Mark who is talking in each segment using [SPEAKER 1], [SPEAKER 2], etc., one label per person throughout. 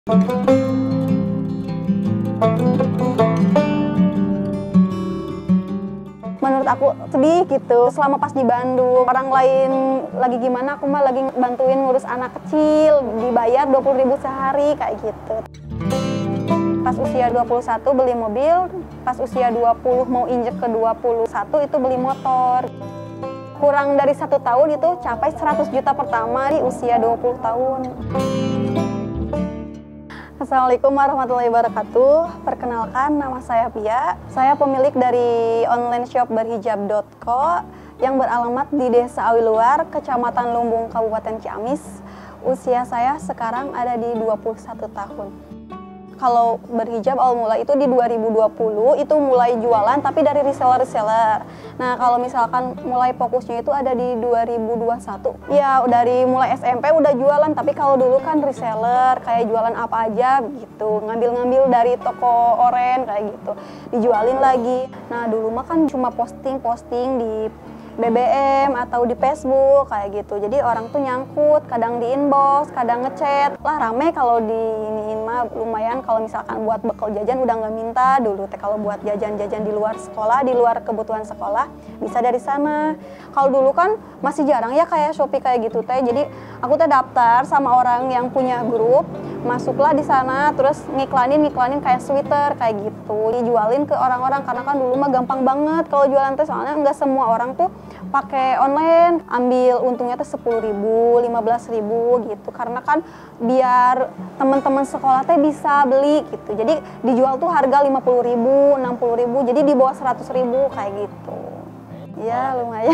[SPEAKER 1] Menurut aku sedih gitu, selama pas di Bandung, orang lain lagi gimana, aku mah lagi bantuin ngurus anak kecil, dibayar 20.000 sehari, kayak gitu. Pas usia 21 beli mobil, pas usia 20 mau injek ke 21 itu beli motor. Kurang dari 1 tahun itu capai 100 juta pertama di usia 20 tahun. Assalamualaikum warahmatullahi wabarakatuh. Perkenalkan, nama saya Pia. Saya pemilik dari online shop berhijab.co yang beralamat di Desa Awiluar, Kecamatan Lumbung, Kabupaten Ciamis. Usia saya sekarang ada di 21 tahun. Kalau berhijab awal mula itu di 2020 itu mulai jualan tapi dari reseller. Nah, kalau misalkan mulai fokusnya itu ada di 2021. Ya, dari mulai SMP udah jualan, tapi kalau dulu kan reseller, kayak jualan apa aja gitu. Ngambil-ngambil dari toko oren kayak gitu. Dijualin lagi. Nah, dulu mah kan cuma posting-posting di BBM atau di Facebook kayak gitu. Jadi orang tuh nyangkut, kadang di inbox, kadang ngechat. Lah rame kalau di iniin mah lumayan, kalau misalkan buat bekal jajan udah nggak minta dulu teh. Kalau buat jajan-jajan di luar sekolah, di luar kebutuhan sekolah bisa dari sana. Kalau dulu kan masih jarang ya kayak Shopee kayak gitu teh. Jadi aku teh daftar sama orang yang punya grup, masuklah di sana, terus ngiklanin kayak sweater kayak gitu, dijualin ke orang-orang. Karena kan dulu mah gampang banget kalau jualan teh, soalnya nggak semua orang tuh pakai online, ambil untungnya tuh 10.000, 15.000 gitu. Karena kan biar teman-teman sekolah teh bisa beli gitu. Jadi dijual tuh harga 50.000, 60.000, jadi di bawah 100.000 kayak gitu. Ya lumayan.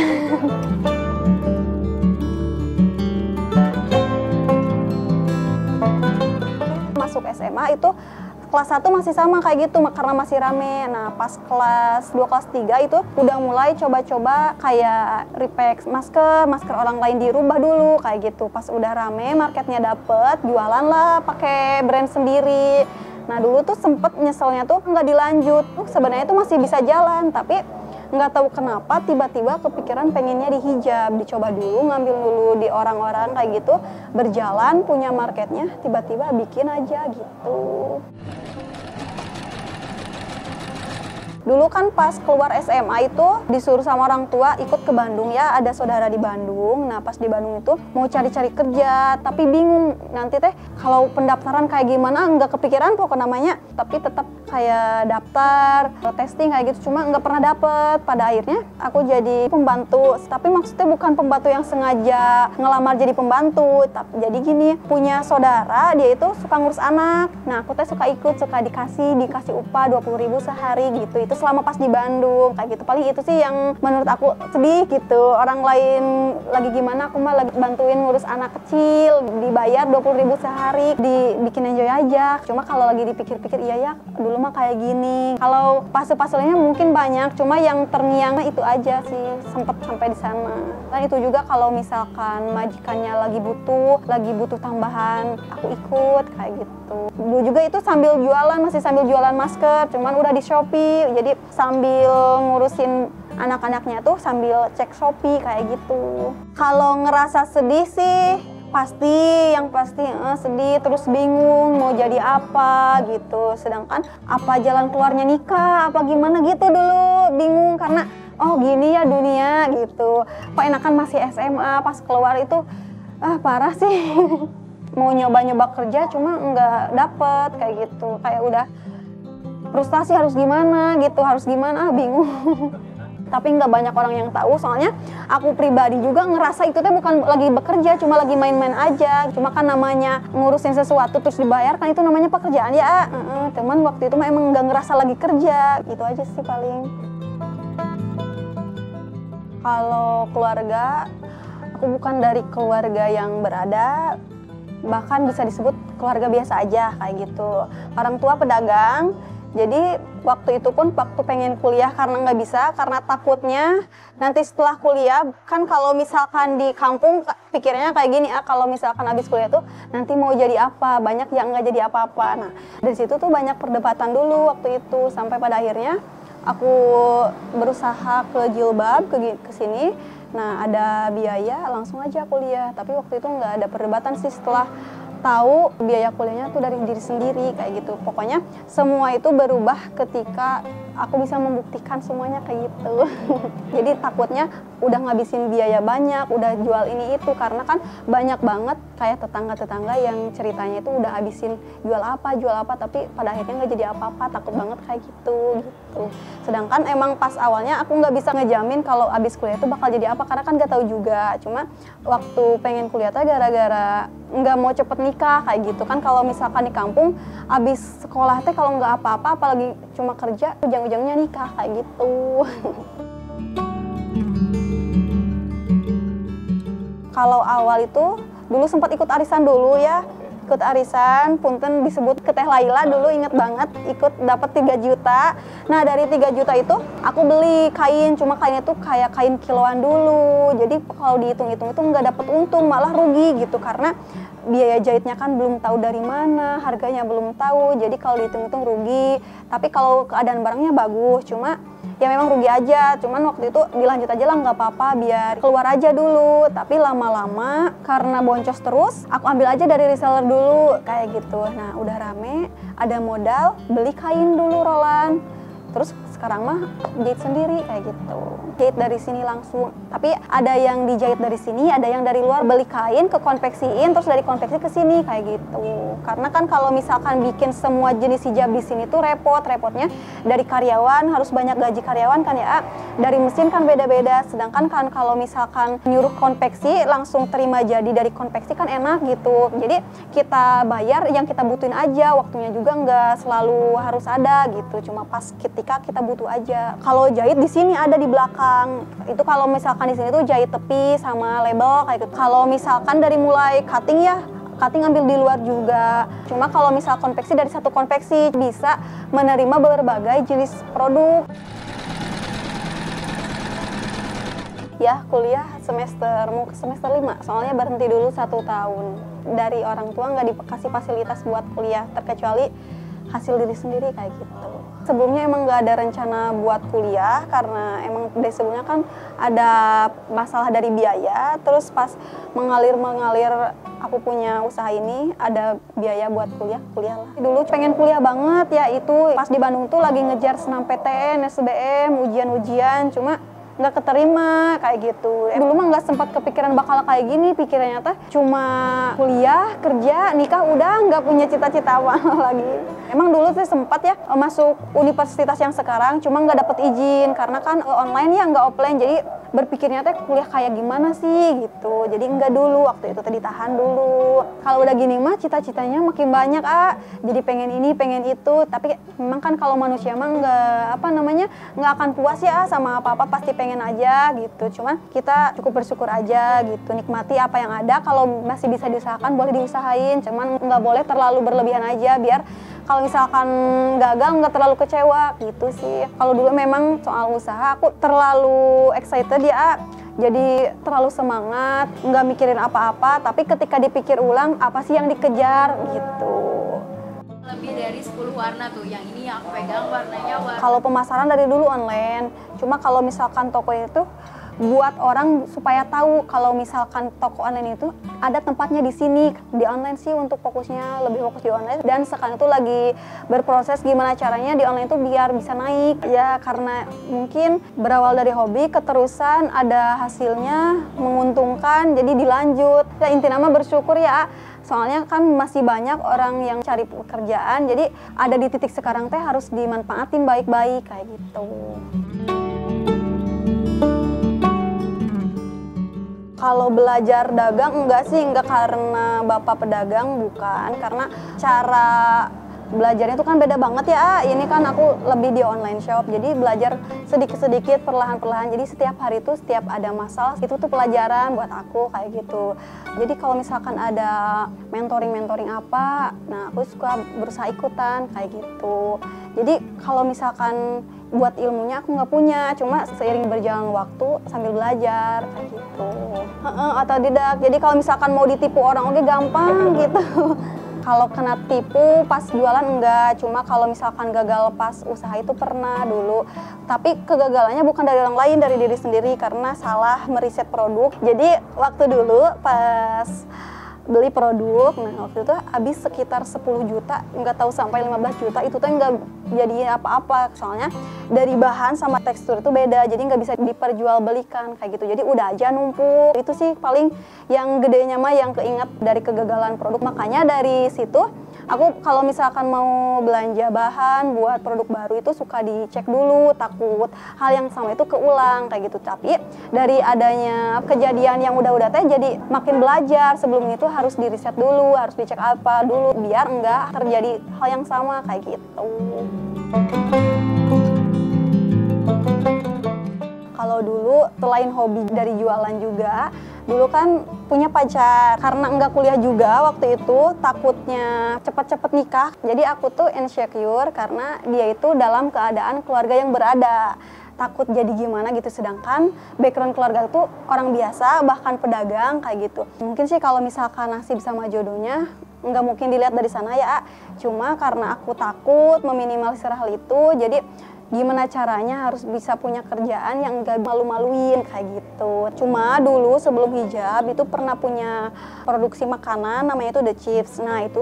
[SPEAKER 1] Masuk SMA itu kelas 1 masih sama kayak gitu karena masih rame. Nah, pas kelas 2, kelas 3 itu udah mulai coba-coba kayak repack masker orang lain dirubah dulu kayak gitu. Pas udah rame, marketnya dapet, jualan lah pakai brand sendiri. Nah, dulu tuh sempet nyeselnya tuh nggak dilanjut. Sebenarnya tuh masih bisa jalan, tapi nggak tahu kenapa tiba-tiba kepikiran pengennya di hijab. Dicoba dulu, ngambil dulu di orang-orang kayak gitu, berjalan punya marketnya, tiba-tiba bikin aja gitu. Dulu kan pas keluar SMA itu disuruh sama orang tua ikut ke Bandung ya, ada saudara di Bandung. Nah, pas di Bandung itu mau cari-cari kerja, tapi bingung nanti teh kalau pendaftaran kayak gimana, nggak kepikiran pokok namanya. Tapi tetap kayak daftar, testing kayak gitu, cuma nggak pernah dapet. Pada akhirnya aku jadi pembantu, tapi maksudnya bukan pembantu yang sengaja ngelamar jadi pembantu. Tapi jadi gini, punya saudara dia itu suka ngurus anak. Nah, aku teh suka ikut, suka dikasih upah 20.000 sehari gitu. Itu selama pas di Bandung kayak gitu. Paling itu sih yang menurut aku sedih gitu. Orang lain lagi gimana, aku mah lagi bantuin ngurus anak kecil, dibayar 20.000 sehari, dibikin enjoy aja. Cuma kalau lagi dipikir-pikir, iya ya dulu mah kayak gini. Kalau pasel-paselnya mungkin banyak, cuma yang terngiang itu aja sih, sempet sampai di sana. Dan itu juga kalau misalkan majikannya lagi butuh tambahan, aku ikut kayak gitu. Dulu juga itu masih sambil jualan masker, cuman udah di Shopee. Jadi sambil ngurusin anak-anaknya tuh sambil cek Shopee kayak gitu. Kalau ngerasa sedih sih pasti sedih, terus bingung mau jadi apa gitu. Sedangkan apa jalan keluarnya nikah, apa gimana gitu dulu. Bingung karena oh gini ya dunia gitu. Kok enakan masih SMA, pas keluar itu parah sih. Mau nyoba-nyoba kerja cuma nggak dapet kayak gitu. Kayak udah frustasi harus gimana, bingung. Tapi nggak banyak orang yang tahu, soalnya aku pribadi juga ngerasa itu tuh bukan lagi bekerja, cuma lagi main-main aja. Cuma kan namanya ngurusin sesuatu terus dibayar, kan itu namanya pekerjaan ya. Cuman waktu itu emang nggak ngerasa lagi kerja, gitu aja sih paling. Kalau keluarga, aku bukan dari keluarga yang berada, bahkan bisa disebut keluarga biasa aja kayak gitu. Orang tua pedagang, jadi waktu itu pun waktu pengen kuliah karena nggak bisa, karena takutnya nanti setelah kuliah, kan kalau misalkan di kampung pikirnya kayak gini, kalau misalkan habis kuliah tuh nanti mau jadi apa, banyak yang nggak jadi apa-apa. Nah, dari situ tuh banyak perdebatan dulu waktu itu, sampai pada akhirnya aku berusaha ke jilbab, ke sini. Nah, ada biaya, langsung aja kuliah. Tapi waktu itu nggak ada perdebatan sih, setelah tahu biaya kuliahnya tuh dari diri sendiri kayak gitu. Pokoknya semua itu berubah ketika aku bisa membuktikan semuanya kayak gitu. Jadi takutnya udah ngabisin biaya banyak, udah jual ini itu, karena kan banyak banget kayak tetangga-tetangga yang ceritanya itu udah habisin jual apa, tapi pada akhirnya nggak jadi apa-apa, takut banget kayak gitu. Sedangkan emang pas awalnya aku nggak bisa ngejamin kalau abis kuliah itu bakal jadi apa, karena kan nggak tahu juga. Cuma waktu pengen kuliah tuh gara-gara nggak mau cepet nikah kayak gitu kan. Kalau misalkan di kampung abis sekolah teh kalau nggak apa-apa, apalagi cuma kerja, ujung-ujungnya nikah kayak gitu. Kalau awal itu dulu sempat ikut arisan dulu ya, ikut arisan, punten disebut ke Teh Laila dulu, inget banget, ikut dapat 3 juta. Nah dari 3 juta itu aku beli kain, cuma kainnya tuh kayak kain kiloan dulu. Jadi kalau dihitung-hitung itu nggak dapet untung, malah rugi gitu, karena biaya jahitnya kan belum tahu dari mana, harganya belum tahu, jadi kalau dihitung-hitung rugi. Tapi kalau keadaan barangnya bagus, cuma ya memang rugi aja. Cuman waktu itu dilanjut aja lah, nggak apa-apa, biar keluar aja dulu. Tapi lama-lama karena boncos terus, aku ambil aja dari reseller dulu kayak gitu. Nah udah rame, ada modal, beli kain dulu Roland. Terus sekarang mah jahit sendiri kayak gitu. Jahit dari sini langsung. Tapi ada yang dijahit dari sini, ada yang dari luar, beli kain ke konveksiin, terus dari konveksi ke sini kayak gitu. Karena kan kalau misalkan bikin semua jenis hijab di sini tuh repotnya dari karyawan, harus banyak gaji karyawan kan ya. Dari mesin kan beda-beda. Sedangkan kan kalau misalkan nyuruh konveksi langsung terima jadi dari konveksi kan enak gitu. Jadi kita bayar yang kita butuhin aja, waktunya juga nggak selalu harus ada gitu. Cuma pas ketika kita butuh aja. Kalau jahit di sini ada di belakang. Itu kalau misalkan di sini tuh jahit tepi sama label kayak gitu. Kalau misalkan dari mulai cutting ya, cutting ambil di luar juga. Cuma kalau misal konveksi dari satu konveksi bisa menerima berbagai jenis produk. Ya kuliah mau ke semester 5, soalnya berhenti dulu 1 tahun. Dari orang tua nggak dikasih fasilitas buat kuliah, terkecuali hasil diri sendiri kayak gitu. Sebelumnya emang nggak ada rencana buat kuliah, karena emang dari sebelumnya kan ada masalah dari biaya. Terus pas mengalir aku punya usaha ini, ada biaya buat kuliah lah. Dulu pengen kuliah banget ya, itu pas di Bandung tuh lagi ngejar SNMPTN, SBM, ujian-ujian, cuma nggak keterima kayak gitu. Dulu mah nggak sempat kepikiran bakal kayak gini, pikirannya teh cuma kuliah, kerja, nikah, udah nggak punya cita-cita apa lagi. Emang dulu tuh sempat ya masuk universitas yang sekarang, cuma nggak dapet izin karena kan online ya, nggak offline. Jadi berpikirnya teh kuliah kayak gimana sih gitu. Jadi enggak dulu, waktu itu teh ditahan dulu. Kalau udah gini mah cita-citanya makin banyak jadi pengen ini, pengen itu. Tapi memang kan kalau manusia mah nggak akan puas ya sama apa-apa, pasti pengen aja gitu. Cuma kita cukup bersyukur aja gitu, nikmati apa yang ada. Kalau masih bisa diusahakan boleh diusahain, cuman nggak boleh terlalu berlebihan aja, biar kalau misalkan gagal nggak terlalu kecewa gitu sih. Kalau dulu memang soal usaha aku terlalu excited ya, jadi terlalu semangat, nggak mikirin apa-apa. Tapi ketika dipikir ulang, apa sih yang dikejar gitu.
[SPEAKER 2] Lebih dari 10 warna tuh, yang ini yang aku pegang warnanya warna.
[SPEAKER 1] Kalau pemasaran dari dulu online, cuma kalau misalkan toko itu buat orang supaya tahu kalau misalkan toko online itu ada tempatnya di sini. Di online sih untuk fokusnya lebih fokus di online, dan sekarang itu lagi berproses gimana caranya di online itu biar bisa naik ya, karena mungkin berawal dari hobi keterusan ada hasilnya menguntungkan jadi dilanjut ya. Intinya mah bersyukur ya, soalnya kan masih banyak orang yang cari pekerjaan, jadi ada di titik sekarang teh harus dimanfaatin baik-baik kayak gitu. Kalau belajar dagang enggak sih, enggak karena bapak pedagang, bukan. Karena cara belajarnya itu kan beda banget ya. Ini kan aku lebih di online shop, jadi belajar sedikit-sedikit, perlahan-perlahan. Jadi setiap hari itu setiap ada masalah, itu tuh pelajaran buat aku kayak gitu. Jadi kalau misalkan ada mentoring apa, nah aku suka berusaha ikutan kayak gitu. Jadi kalau misalkan buat ilmunya aku nggak punya, cuma seiring berjalan waktu sambil belajar kayak gitu. Otodidak. Jadi kalau misalkan mau ditipu orang oke gampang gitu. Kalau kena tipu pas jualan enggak, cuma kalau misalkan gagal pas usaha itu pernah dulu. Tapi kegagalannya bukan dari orang lain, dari diri sendiri karena salah meriset produk. Jadi waktu dulu pas beli produk. Nah waktu itu habis sekitar 10 juta, nggak tahu sampai 15 juta, itu tuh nggak jadi apa-apa, soalnya dari bahan sama tekstur itu beda, jadi nggak bisa diperjualbelikan kayak gitu. Jadi udah aja numpuk. Itu sih paling yang gedenya mah yang keinget dari kegagalan produk. Makanya dari situ aku kalau misalkan mau belanja bahan buat produk baru itu suka dicek dulu, takut hal yang sama itu keulang kayak gitu. Tapi dari adanya kejadian yang udah teh jadi makin belajar. Sebelum itu harus di riset dulu, harus dicek apa dulu biar enggak terjadi hal yang sama kayak gitu. Kalau dulu selain hobi dari jualan juga, dulu kan punya pacar. Karena enggak kuliah juga waktu itu, takutnya cepet-cepet nikah. Jadi aku tuh insecure karena dia itu dalam keadaan keluarga yang berada. Takut jadi gimana gitu, sedangkan background keluarga itu orang biasa, bahkan pedagang kayak gitu. Mungkin sih kalau misalkan nasib sama jodohnya, nggak mungkin dilihat dari sana ya. Cuma karena aku takut meminimalisir hal itu, jadi gimana caranya harus bisa punya kerjaan yang gak malu-maluin kayak gitu. Cuma dulu sebelum hijab itu pernah punya produksi makanan namanya itu The Chips. Nah itu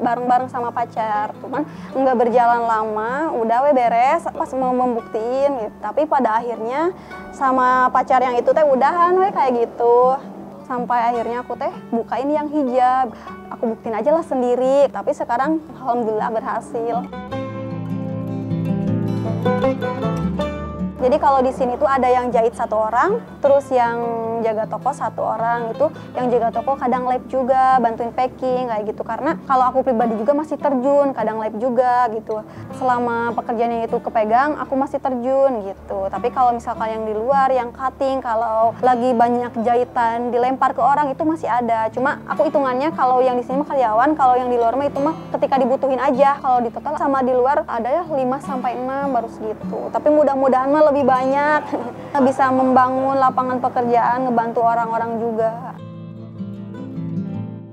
[SPEAKER 1] bareng-bareng sama pacar, cuman nggak berjalan lama, udah beres pas mau membuktiin gitu. Tapi pada akhirnya sama pacar yang itu teh udahan kayak gitu. Sampai akhirnya aku teh bukain yang hijab, aku buktiin aja lah sendiri. Tapi sekarang alhamdulillah berhasil. Jadi kalau di sini tuh ada yang jahit 1 orang, terus yang jaga toko 1 orang. Itu yang jaga toko kadang lab juga, bantuin packing kayak gitu. Karena kalau aku pribadi juga masih terjun, kadang lab juga gitu. Selama pekerjaannya itu kepegang, aku masih terjun gitu. Tapi kalau misalkan yang di luar, yang cutting, kalau lagi banyak jahitan dilempar ke orang itu masih ada. Cuma aku hitungannya kalau yang di sini mah karyawan, kalau yang di luar mah itu mah ketika dibutuhin aja. Kalau di total sama di luar ada ya 5-6 baru segitu. Tapi mudah-mudahan mah lebih banyak, bisa membangun lapangan pekerjaan, ngebantu orang-orang juga.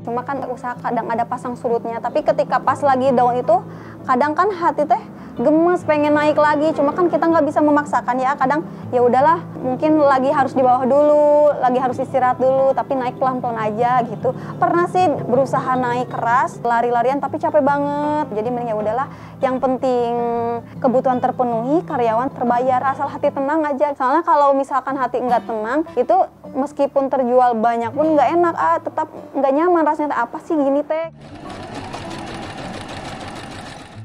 [SPEAKER 1] Cuma kan usaha kadang ada pasang surutnya, tapi ketika pas lagi down itu kadang kan hati teh gemes pengen naik lagi, cuma kan kita nggak bisa memaksakan ya. Kadang ya udahlah, mungkin lagi harus di bawah dulu, lagi harus istirahat dulu, tapi naik pelan-pelan aja gitu. Pernah sih berusaha naik keras, lari-larian tapi capek banget. Jadi mending ya udahlah, yang penting kebutuhan terpenuhi, karyawan terbayar, asal hati tenang aja. Soalnya kalau misalkan hati nggak tenang, itu meskipun terjual banyak pun nggak enak, tetap nggak nyaman rasanya. Apa sih gini teh?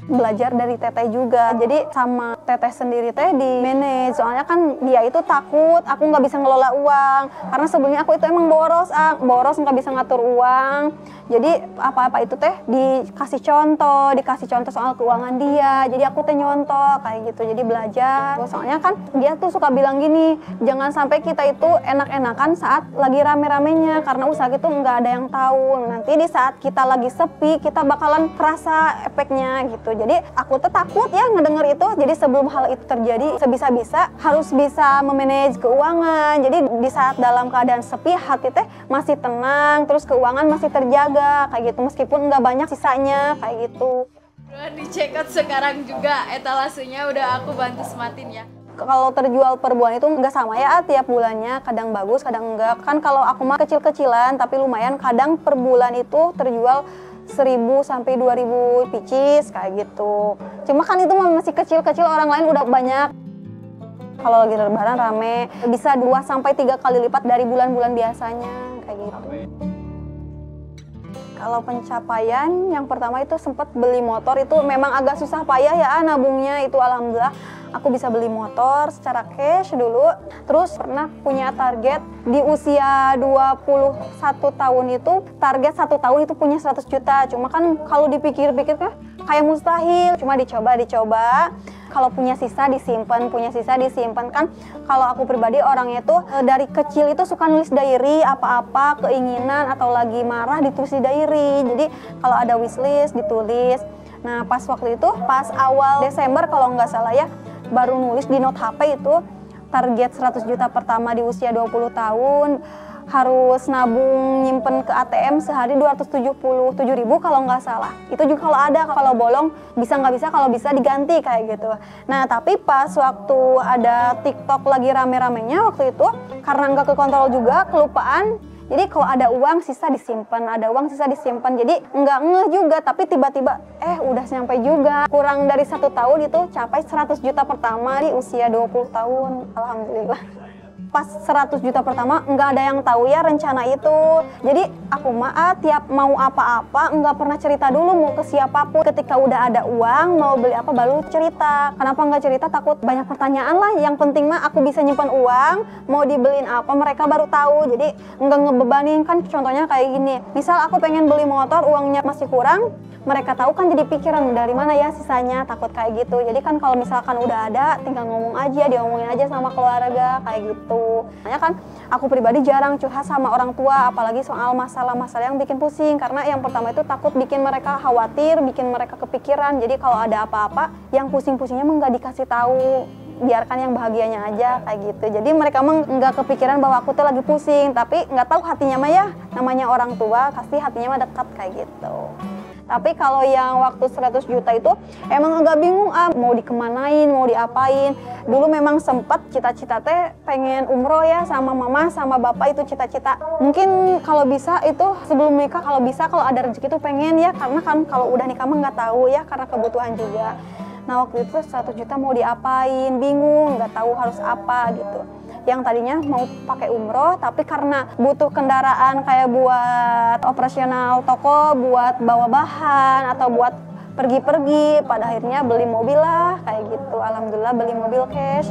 [SPEAKER 1] Belajar dari teteh juga, jadi sama teteh sendiri teh di manage, soalnya kan dia itu takut aku nggak bisa ngelola uang, karena sebelumnya aku itu emang boros nggak bisa ngatur uang. Jadi apa-apa itu teh dikasih contoh soal keuangan dia, jadi aku teh nyontoh kayak gitu, jadi belajar. Soalnya kan dia tuh suka bilang gini, jangan sampai kita itu enak-enakan saat lagi rame-ramenya, karena usaha itu nggak ada yang tahu, nanti di saat kita lagi sepi kita bakalan kerasa efeknya gitu. Jadi aku tuh takut ya ngedenger itu, jadi sebelum hal itu terjadi sebisa-bisa harus bisa memanage keuangan. Jadi di saat dalam keadaan sepi hati teh masih tenang, terus keuangan masih terjaga kayak gitu, meskipun nggak banyak sisanya kayak gitu.
[SPEAKER 2] Udah di-check out sekarang juga etalasenya udah aku bantu sematin ya.
[SPEAKER 1] Kalau terjual per bulan itu nggak sama ya tiap bulannya, kadang bagus kadang enggak. Kan kalau aku mah kecil-kecilan tapi lumayan, kadang per bulan itu terjual 1.000 sampai 2.000 pieces kayak gitu. Cuma kan itu masih kecil-kecil, orang lain udah banyak. Kalau lagi lebaran rame, bisa 2 sampai 3 kali lipat dari bulan-bulan biasanya kayak gitu. Kalau pencapaian yang pertama itu sempat beli motor, itu memang agak susah payah ya nabungnya, itu alhamdulillah aku bisa beli motor secara cash dulu. Terus pernah punya target di usia 21 tahun itu, target 1 tahun itu punya 100 juta. Cuma kan kalau dipikir-pikir kan kayak mustahil, cuma dicoba. Kalau punya sisa disimpan kan. Kalau aku pribadi orangnya tuh dari kecil itu suka nulis diary, apa-apa keinginan atau lagi marah ditulis di diary. Jadi kalau ada wishlist ditulis. Nah pas waktu itu, pas awal Desember kalau nggak salah ya, baru nulis di note HP itu target 100 juta pertama di usia 20 tahun, harus nabung nyimpen ke ATM sehari 277.000 kalau nggak salah. Itu juga kalau ada, kalau bolong bisa nggak bisa, kalau bisa diganti kayak gitu. Nah tapi pas waktu ada TikTok lagi rame-ramenya waktu itu, karena nggak kekontrol juga, kelupaan, Jadi kalau ada uang sisa disimpan, ada uang sisa disimpan. Jadi nggak ngeh juga, tapi tiba-tiba udah sampai juga. Kurang dari 1 tahun itu capai 100 juta pertama di usia 20 tahun. Alhamdulillah. Pas 100 juta pertama nggak ada yang tahu ya rencana itu. Jadi aku tiap mau apa-apa nggak pernah cerita dulu mau ke siapapun. Ketika udah ada uang mau beli apa baru cerita. Kenapa nggak cerita? Takut banyak pertanyaan lah. Yang penting aku bisa nyimpan uang, mau dibeliin apa mereka baru tahu. Jadi nggak ngebebanin kan. Contohnya kayak gini, misal aku pengen beli motor, uangnya masih kurang, mereka tahu kan jadi pikiran dari mana ya sisanya, takut kayak gitu. Jadi kan kalau misalkan udah ada tinggal ngomong aja, diomongin aja sama keluarga kayak gitu. Makanya kan aku pribadi jarang curhat sama orang tua, apalagi soal masalah-masalah yang bikin pusing, karena yang pertama itu takut bikin mereka khawatir, bikin mereka kepikiran. Jadi kalau ada apa-apa yang pusing-pusingnya nggak dikasih tahu, biarkan yang bahagianya aja kayak gitu. Jadi mereka nggak kepikiran bahwa aku tuh lagi pusing, tapi nggak tahu hatinya mah ya, namanya orang tua pasti hatinya mah dekat kayak gitu. Tapi kalau yang waktu 100 juta itu emang agak bingung mau dikemanain, mau diapain. Dulu memang sempat cita-cita teh pengen umroh ya sama mama sama bapak, itu cita-cita. Mungkin kalau bisa itu sebelum nikah, kalau bisa kalau ada rezeki itu pengen ya, karena kan kalau udah nikah mah nggak tahu ya, karena kebutuhan juga. Nah waktu itu 100 juta mau diapain, bingung, nggak tahu harus apa gitu. Yang tadinya mau pakai umroh, tapi karena butuh kendaraan kayak buat operasional toko, buat bawa bahan, atau buat pergi-pergi, pada akhirnya beli mobil lah, kayak gitu. Alhamdulillah beli mobil cash.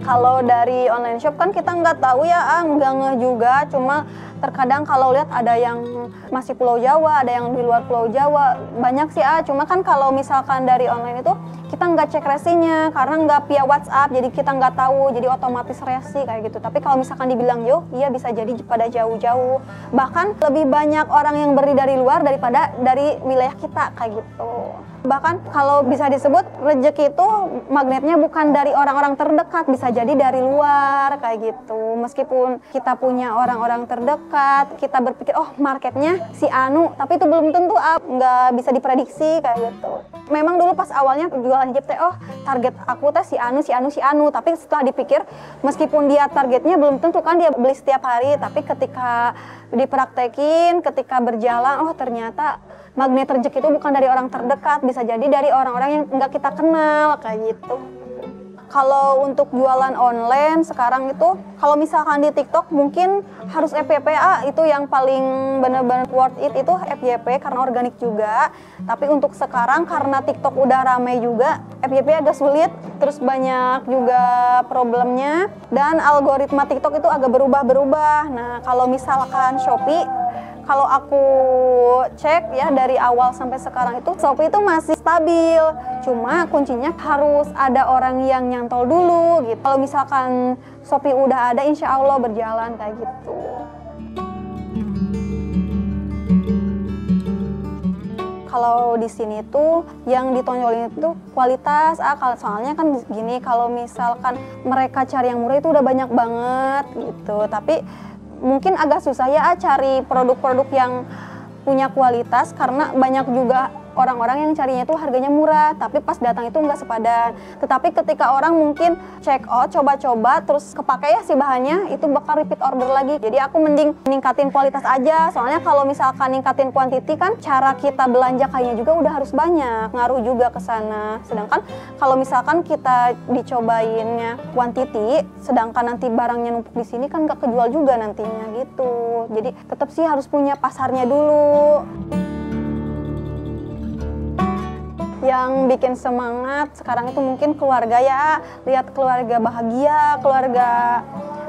[SPEAKER 1] Kalau dari online shop kan kita nggak tahu ya, nggak ngeh juga, cuma terkadang kalau lihat ada yang masih Pulau Jawa, ada yang di luar Pulau Jawa, banyak sih cuma kan kalau misalkan dari online itu kita nggak cek resinya karena nggak via WhatsApp, jadi kita nggak tahu, jadi otomatis resi kayak gitu. Tapi kalau misalkan dibilang iya bisa jadi pada jauh-jauh, bahkan lebih banyak orang yang beli dari luar daripada dari wilayah kita kayak gitu. Bahkan kalau bisa disebut rezeki itu magnetnya bukan dari orang-orang terdekat, bisa jadi dari luar kayak gitu. Meskipun kita punya orang-orang terdekat, kita berpikir marketnya si Anu, tapi itu belum tentu nggak bisa diprediksi kayak gitu. Memang dulu pas awalnya jualan hijab teh target aku teh si Anu, tapi setelah dipikir meskipun dia targetnya belum tentu kan dia beli setiap hari, tapi ketika dipraktekin, ketika berjalan ternyata magnet rezeki itu bukan dari orang terdekat, bisa jadi dari orang-orang yang nggak kita kenal kayak gitu. Kalau untuk jualan online sekarang itu, kalau misalkan di TikTok mungkin harus FYP, itu yang paling benar-benar worth it itu FYP karena organik juga. Tapi untuk sekarang karena TikTok udah ramai juga, FYP agak sulit, terus banyak juga problemnya, dan algoritma TikTok itu agak berubah-berubah. Nah kalau misalkan Shopee, kalau aku cek ya dari awal sampai sekarang itu Shopee itu masih stabil, cuma kuncinya harus ada orang yang nyantol dulu gitu. Kalau misalkan Shopee udah ada, insya Allah berjalan kayak gitu. Kalau di sini tuh yang ditonjolin itu kualitas, soalnya kan gini, kalau misalkan mereka cari yang murah itu udah banyak banget gitu, tapi mungkin agak susah ya cari produk-produk yang punya kualitas karena banyak juga orang-orang yang carinya itu harganya murah, tapi pas datang itu nggak sepadan. Tetapi ketika orang mungkin check out, coba-coba, terus kepakai ya si bahannya, itu bakal repeat order lagi. Jadi aku mending ningkatin kualitas aja, soalnya kalau misalkan ningkatin quantity kan cara kita belanja kayaknya juga udah harus banyak, ngaruh juga ke sana. Sedangkan kalau misalkan kita dicobainnya quantity, sedangkan nanti barangnya numpuk di sini kan nggak kejual juga nantinya gitu. Jadi tetap sih harus punya pasarnya dulu. Yang bikin semangat sekarang itu mungkin keluarga ya, lihat keluarga bahagia, keluarga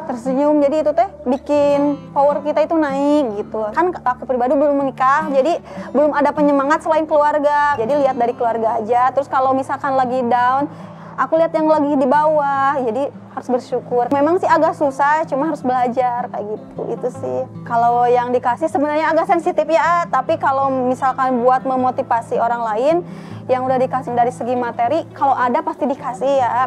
[SPEAKER 1] tersenyum, jadi itu teh bikin power kita itu naik gitu. Kan aku pribadi belum menikah, jadi belum ada penyemangat selain keluarga, jadi lihat dari keluarga aja. Terus kalau misalkan lagi down, aku lihat yang lagi di bawah, jadi harus bersyukur. Memang sih agak susah, cuma harus belajar kayak gitu, itu sih. Kalau yang dikasih sebenarnya agak sensitif ya, tapi kalau misalkan buat memotivasi orang lain, yang udah dikasih dari segi materi, kalau ada pasti dikasih ya.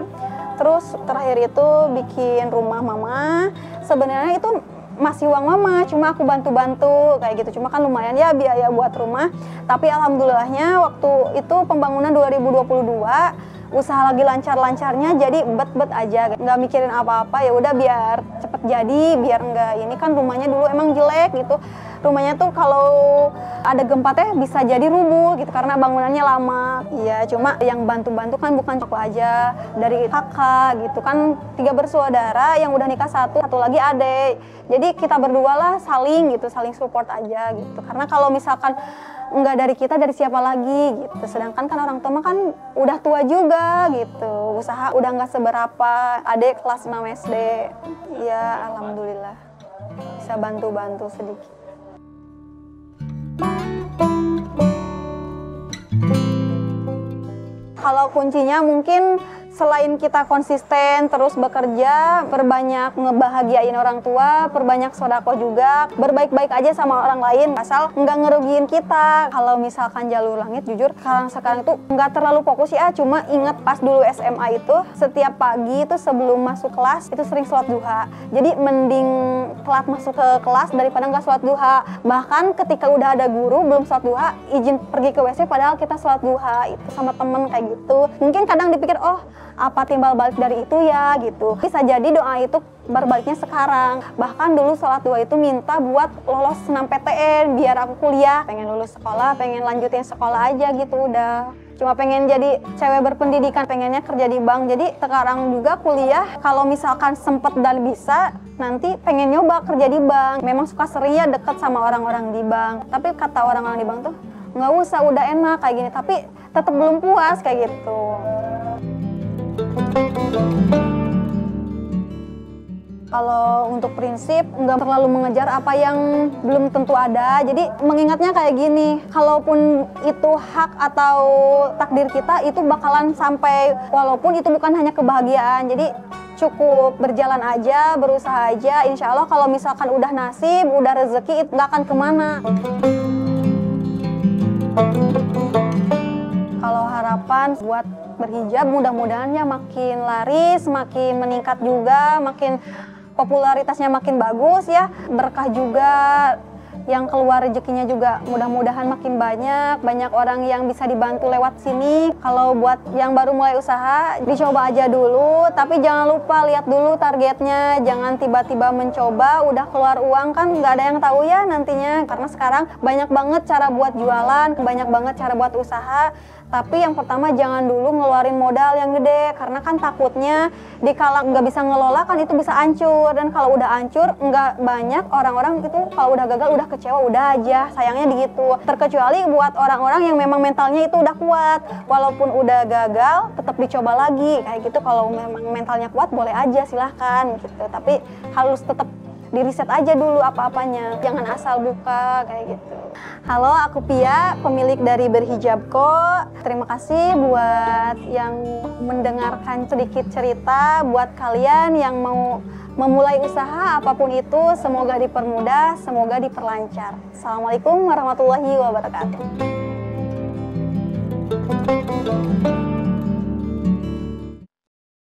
[SPEAKER 1] Terus terakhir itu bikin rumah mama, sebenarnya itu masih uang mama, cuma aku bantu-bantu kayak gitu. Cuma kan lumayan ya biaya buat rumah, tapi alhamdulillahnya waktu itu pembangunan 2022, usaha lagi lancar-lancarnya jadi bet-bet aja, nggak mikirin apa-apa, ya udah biar cepet jadi, biar nggak ini kan rumahnya dulu emang jelek gitu. Rumahnya tuh kalau ada gempa teh bisa jadi rubuh gitu karena bangunannya lama. Iya, cuma yang bantu-bantu kan bukan aku aja, dari kakak gitu kan, 3 bersaudara yang udah nikah satu lagi adek. Jadi kita berdua lah saling gitu, saling support aja gitu. Karena kalau misalkan nggak dari kita, dari siapa lagi gitu. Sedangkan kan orang tua kan udah tua juga gitu, usaha udah nggak seberapa, adek kelas 6 SD. Ya alhamdulillah bisa bantu-bantu sedikit. Kalau kuncinya mungkin selain kita konsisten terus bekerja, perbanyak ngebahagiain orang tua, perbanyak sodako juga, berbaik-baik aja sama orang lain, asal nggak ngerugiin kita. Kalau misalkan jalur langit, jujur sekarang itu nggak terlalu fokus ya, cuma inget pas dulu SMA itu, setiap pagi itu sebelum masuk kelas itu sering sholat duha. Jadi mending telat masuk ke kelas daripada nggak sholat duha. Bahkan ketika udah ada guru belum sholat duha, izin pergi ke WC padahal kita sholat duha itu sama temen kayak gitu. Mungkin kadang dipikir, oh apa timbal balik dari itu ya gitu. Bisa jadi doa itu berbaliknya sekarang. Bahkan dulu sholat duha itu minta buat lolos senam PTN biar aku kuliah. Pengen lulus sekolah, pengen lanjutin sekolah aja gitu udah. Cuma pengen jadi cewek berpendidikan, pengennya kerja di bank. Jadi sekarang juga kuliah, kalau misalkan sempet dan bisa, nanti pengen nyoba kerja di bank. Memang suka sering ya deket sama orang-orang di bank. Tapi kata orang-orang di bank tuh, nggak usah, udah enak kayak gini. Tapi tetap belum puas kayak gitu. Kalau untuk prinsip, nggak terlalu mengejar apa yang belum tentu ada. Jadi mengingatnya kayak gini, kalaupun itu hak atau takdir kita, itu bakalan sampai, walaupun itu bukan hanya kebahagiaan. Jadi cukup berjalan aja, berusaha aja. Insya Allah kalau misalkan udah nasib, udah rezeki, itu nggak akan kemana. Kalau harapan buat berhijab, mudah-mudahannya makin laris, makin meningkat juga, makin popularitasnya makin bagus ya, berkah juga, yang keluar rezekinya juga mudah-mudahan makin banyak orang yang bisa dibantu lewat sini. Kalau buat yang baru mulai usaha, dicoba aja dulu, tapi jangan lupa lihat dulu targetnya, jangan tiba-tiba mencoba, udah keluar uang kan nggak ada yang tahu ya nantinya, karena sekarang banyak banget cara buat jualan, banyak banget cara buat usaha. Tapi yang pertama jangan dulu ngeluarin modal yang gede, karena kan takutnya dikala nggak bisa ngelola kan itu bisa hancur, dan kalau udah hancur nggak banyak orang-orang itu kalau udah gagal udah kecewa udah aja, sayangnya begitu. Terkecuali buat orang-orang yang memang mentalnya itu udah kuat, walaupun udah gagal tetap dicoba lagi kayak gitu. Kalau memang mentalnya kuat boleh aja silahkan gitu, tapi harus tetap diriset aja dulu apa-apanya, jangan asal buka kayak gitu. Halo, aku Pia, pemilik dari Berhijabko. Terima kasih buat yang mendengarkan sedikit cerita. Buat kalian yang mau memulai usaha apapun itu, semoga dipermudah, semoga diperlancar. Assalamualaikum warahmatullahi wabarakatuh.